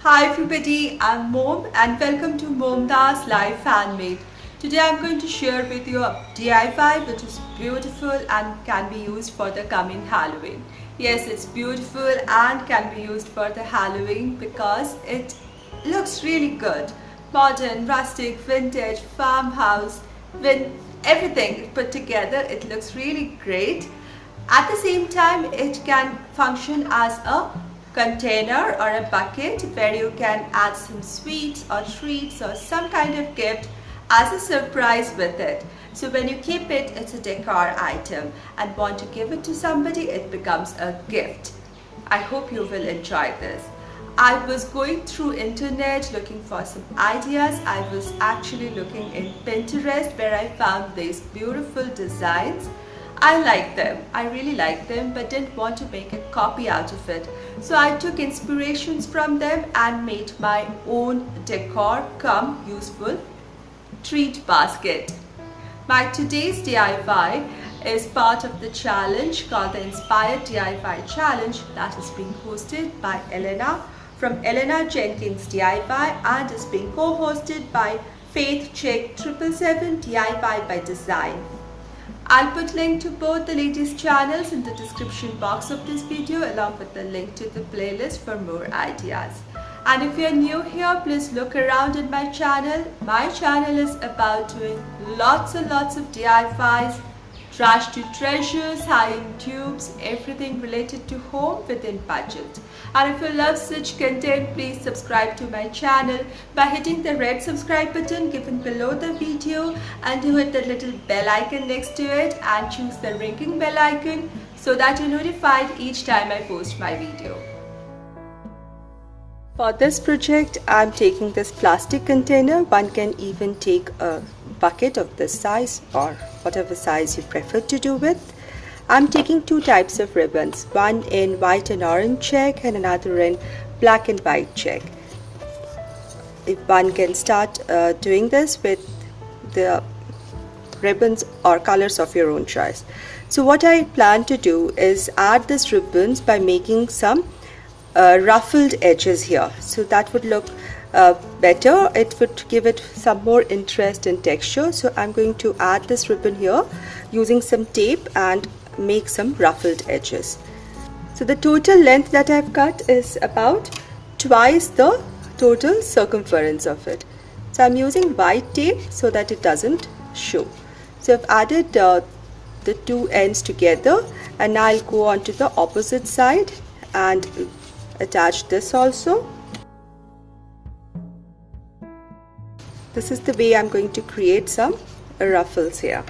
Hi everybody, I'm Mom and welcome to MomDas Live Handmade. Today I'm going to share with you a DIY which is beautiful and can be used for the coming Halloween. Yes, it's beautiful and can be used for the Halloween because it looks really good. Modern, rustic, vintage, farmhouse, everything put together, it looks really great. At the same time, it can function as a container or a bucket where you can add some sweets or treats or some kind of gift as a surprise with it. So when you keep it, it's a decor item, and want to give it to somebody, it becomes a gift. I hope you will enjoy this. I was going through internet looking for some ideas. I was actually looking in Pinterest where I found these beautiful designs. I like them, I really like them, but didn't want to make a copy out of it. So I took inspirations from them and made my own decor come useful treat basket. My today's DIY is part of the challenge called the Inspired DIY Challenge that is being hosted by Elena from Elena Jenkins DIY and is being co-hosted by Faith Chick 777 DIY by Design. I'll put link to both the ladies' channels in the description box of this video along with the link to the playlist for more ideas. And if you're new here, please look around in my channel. My channel is about doing lots and lots of DIYs, trash to treasures, high-end tubes, everything related to home within budget. And if you love such content, please subscribe to my channel by hitting the red subscribe button given below the video, and do hit the little bell icon next to it and choose the ringing bell icon so that you're notified each time I post my video. For this project, I'm taking this plastic container. One can even take a bucket of this size or whatever size you prefer to do with. I'm taking two types of ribbons, one in white and orange check and another in black and white check. If one can start doing this with the ribbons or colors of your own choice. So what I plan to do is add these ribbons by making some ruffled edges here. So that would look better. It would give it some more interest and texture. So I'm going to add this ribbon here using some tape and make some ruffled edges. So the total length that I've cut is about twice the total circumference of it. So I'm using white tape so that it doesn't show. So I've added the two ends together, and now I'll go on to the opposite side and attach this also. This is the way I'm going to create some ruffles here.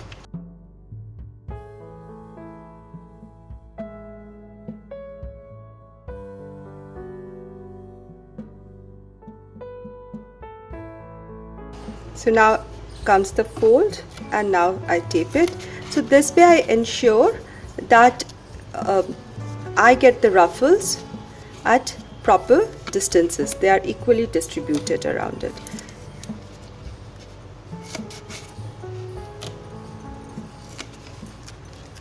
So now comes the fold, and now I tape it. So this way I ensure that I get the ruffles at proper distances. They are equally distributed around it.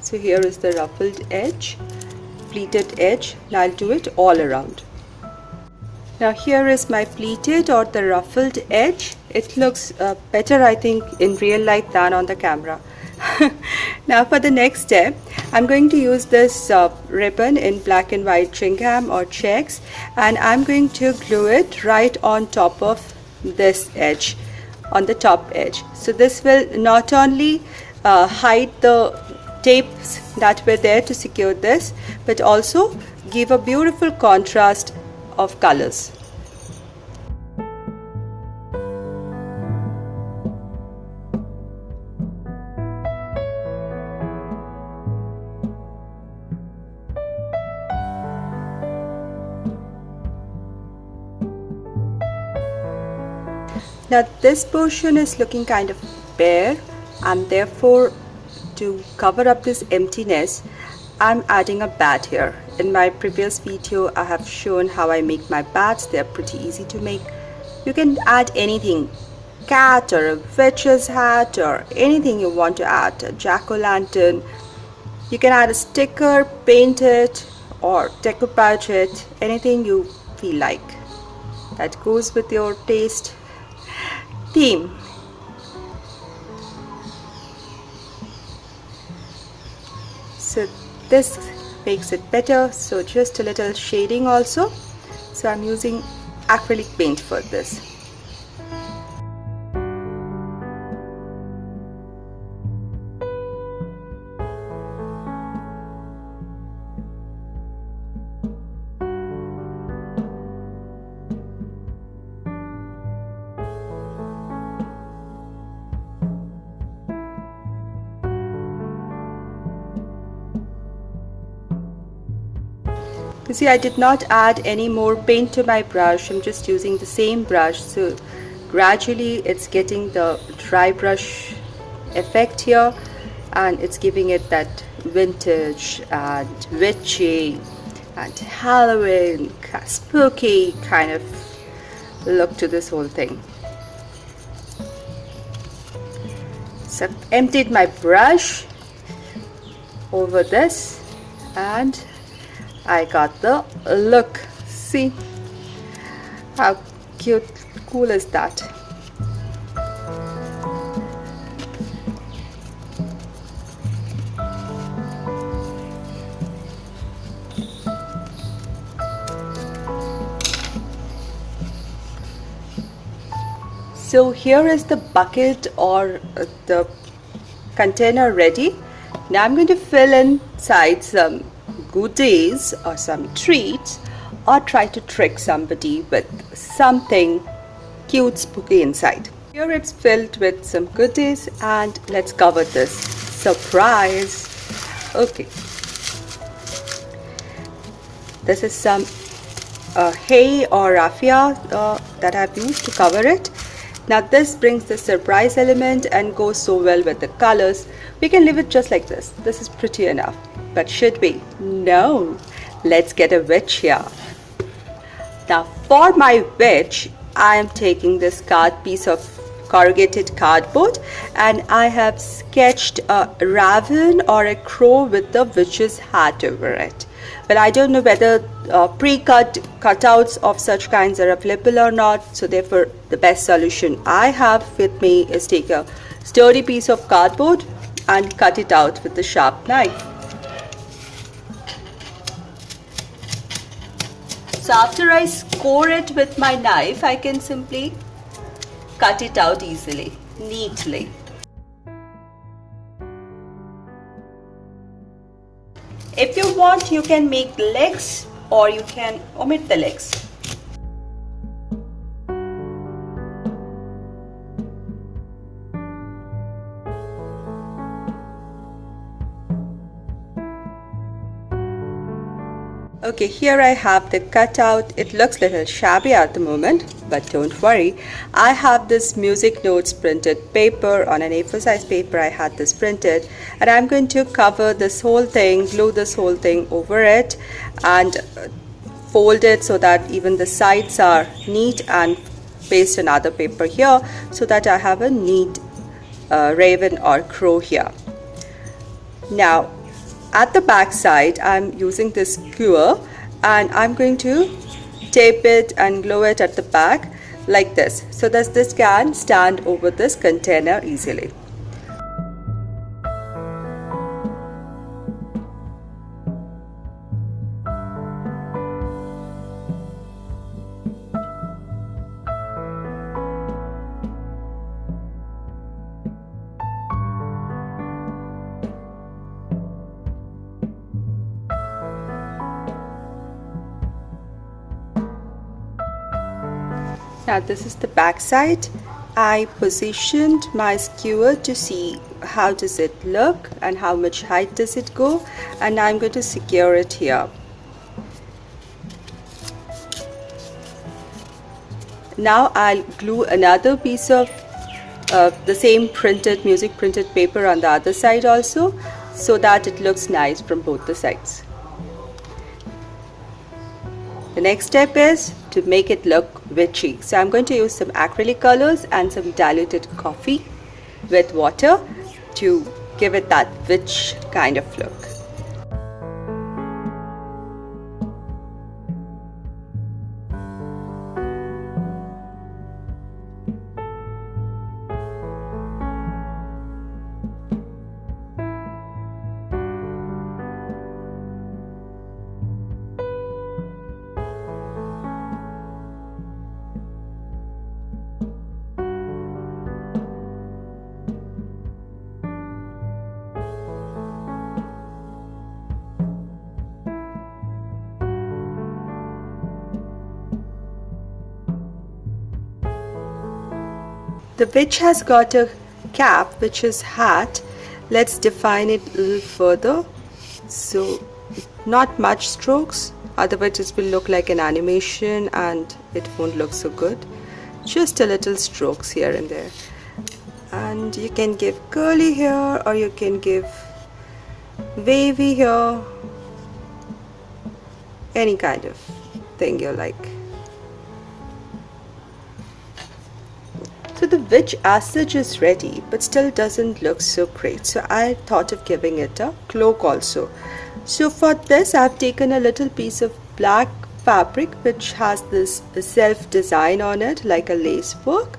So here is the ruffled edge, pleated edge. Now I'll do it all around. Now here is my pleated or the ruffled edge. It looks better, I think, in real life than on the camera. Now for the next step, I'm going to use this ribbon in black and white gingham or checks, and I'm going to glue it right on top of this edge, on the top edge. So this will not only hide the tapes that were there to secure this, but also give a beautiful contrast of colors. Now this portion is looking kind of bare, and therefore to cover up this emptiness, I'm adding a bat here. In my previous video, I have shown how I make my bats. They're pretty easy to make. You can add anything, cat or a witch's hat or anything you want to add, a jack-o'-lantern. You can add a sticker, paint it, or decoupage it, anything you feel like. that goes with your taste theme. So this makes it better, so just a little shading also. So I'm using acrylic paint for this. You see, I did not add any more paint to my brush. I'm just using the same brush. So gradually it's getting the dry brush effect here, and it's giving it that vintage and witchy and Halloween, spooky kind of look to this whole thing. So I've emptied my brush over this and I got the look. See how cute, cool is that? So here is the bucket or the container ready. Now I'm going to fill inside some goodies or some treats, or try to trick somebody with something cute, spooky inside. Here it's filled with some goodies, and let's cover this surprise. Okay, this is some hay or raffia that I've used to cover it. Now this brings the surprise element and goes so well with the colors. We can leave it just like this. This is pretty enough. But should we? No. Let's get a witch here. Now for my witch, I am taking this piece of corrugated cardboard, and I have sketched a raven or a crow with the witch's hat over it. But I don't know whether pre-cut cutouts of such kinds are available or not, so therefore the best solution I have with me is take a sturdy piece of cardboard and cut it out with a sharp knife. So after I score it with my knife, I can simply cut it out easily, neatly. If you want, you can make legs or you can omit the legs. Okay, here I have the cutout. It looks a little shabby at the moment, but don't worry. I have this music notes printed paper on an A4 size paper. I had this printed, and I'm going to cover this whole thing, glue this whole thing over it, and fold it so that even the sides are neat, and paste another paper here so that I have a neat raven or crow here. Now at the back side, I'm using this skewer, and I'm going to tape it and glue it at the back like this, so that this can stand over this container easily. Now this is the back side. I positioned my skewer to see how does it look and how much height does it go, and I'm going to secure it here. Now I'll glue another piece of the same music printed paper on the other side also, so that it looks nice from both the sides. The next step is to make it look witchy. So I'm going to use some acrylic colors and some diluted coffee with water to give it that witch kind of look. The witch has got a cap which is hat. Let's define it a little further. So not much strokes, otherwise it will look like an animation and it won't look so good. Just a little strokes here and there. And you can give curly here or you can give wavy here. Any kind of thing you like. So the witch as such is ready, but still doesn't look so great. So I thought of giving it a cloak also. So for this I've taken a little piece of black fabric which has this self design on it like a lace work,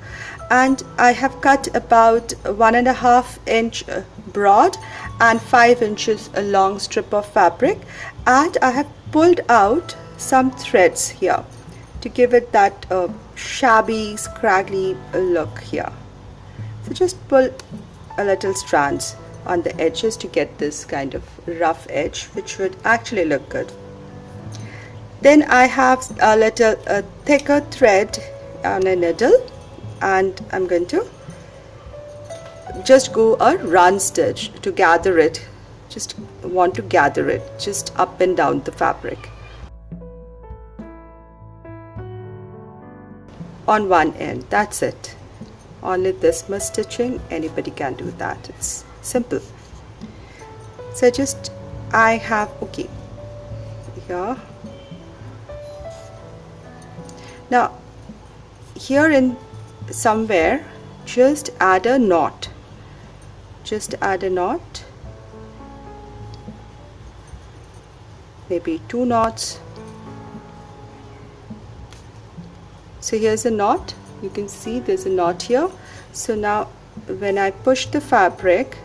and I have cut about 1.5 inch broad and 5 inches a long strip of fabric, and I have pulled out some threads here to give it that shabby, scraggly look here. So just pull a little strands on the edges to get this kind of rough edge, which would actually look good. Then I have a little thicker thread on a needle, and I'm going to just go a run stitch to gather it. Just want to gather it just up and down the fabric. On one end, that's it. Only this much stitching, anybody can do that. It's simple. So just I have okay here. Now here in somewhere just add a knot. Just add a knot. Maybe 2 knots. So here's a knot. You can see there's a knot here. So now when I push the fabric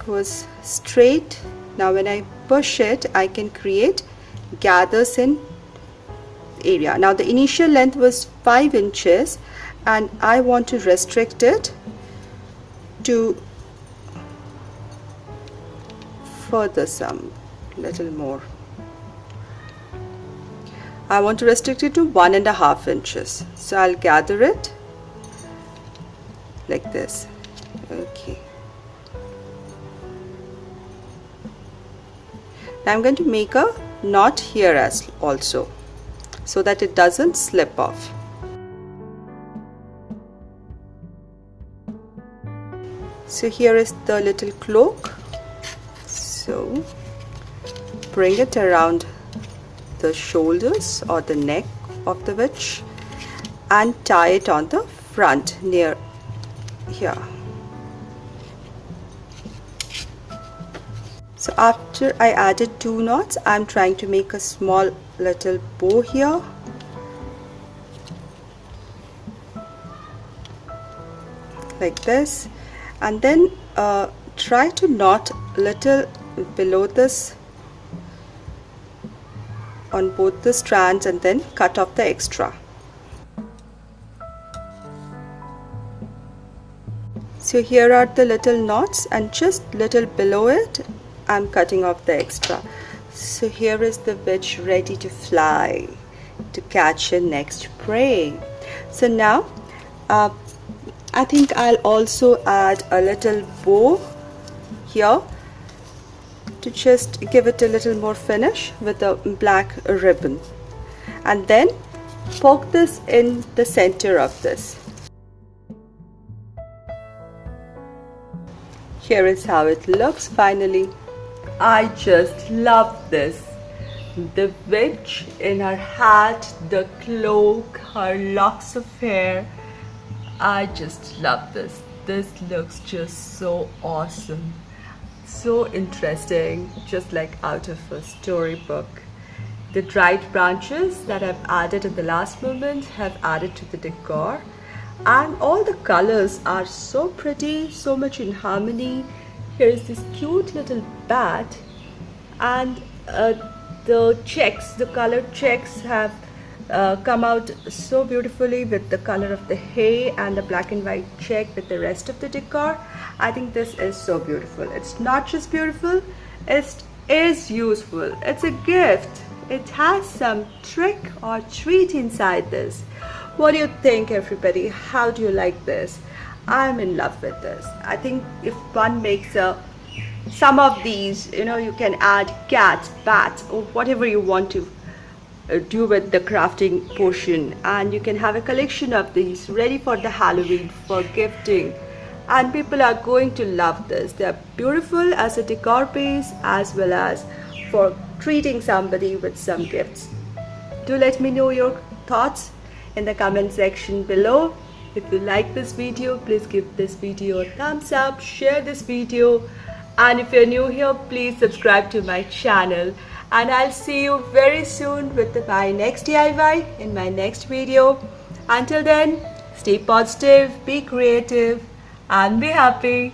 was straight. Now when I push it, I can create gathers in area. Now the initial length was 5 inches and I want to restrict it to further some little more. I want to restrict it to 1.5 inches. So I'll gather it like this. Okay. Now I'm going to make a knot here as also, so that it doesn't slip off. So here is the little cloak. So bring it around the shoulders or the neck of the witch and tie it on the front near here. So after I added 2 knots, I'm trying to make a small little bow here. Like this, and then try to knot a little below this on both the strands and then cut off the extra. So here are the little knots, and just little below it I'm cutting off the extra. So here is the witch ready to fly to catch her next prey. So now I think I'll also add a little bow here to just give it a little more finish with a black ribbon, and then poke this in the center of this. Here is how it looks finally. I just love this. The witch in her hat, the cloak, her locks of hair. I just love this. This looks just so awesome. So interesting, just like out of a storybook. The dried branches that I've added in the last moment have added to the decor, and all the colors are so pretty, so much in harmony. Here is this cute little bat, and the checks, the colored checks have come out so beautifully with the color of the hay and the black and white check with the rest of the decor. I think this is so beautiful. It's not just beautiful, it is useful. It's a gift. It has some trick or treat inside this. What do you think, everybody? How do you like this? I'm in love with this. I think if one makes some of these, you can add cats, bats, or whatever you want to do with the crafting portion, and you can have a collection of these ready for the Halloween for gifting, and people are going to love this. They're beautiful as a decor piece as well as for treating somebody with some gifts. Do let me know your thoughts in the comment section below. If you like this video, please give this video a thumbs up, share this video, and if you're new here, please subscribe to my channel. And I'll see you very soon with my next DIY in my next video. Until then, stay positive, be creative, and be happy.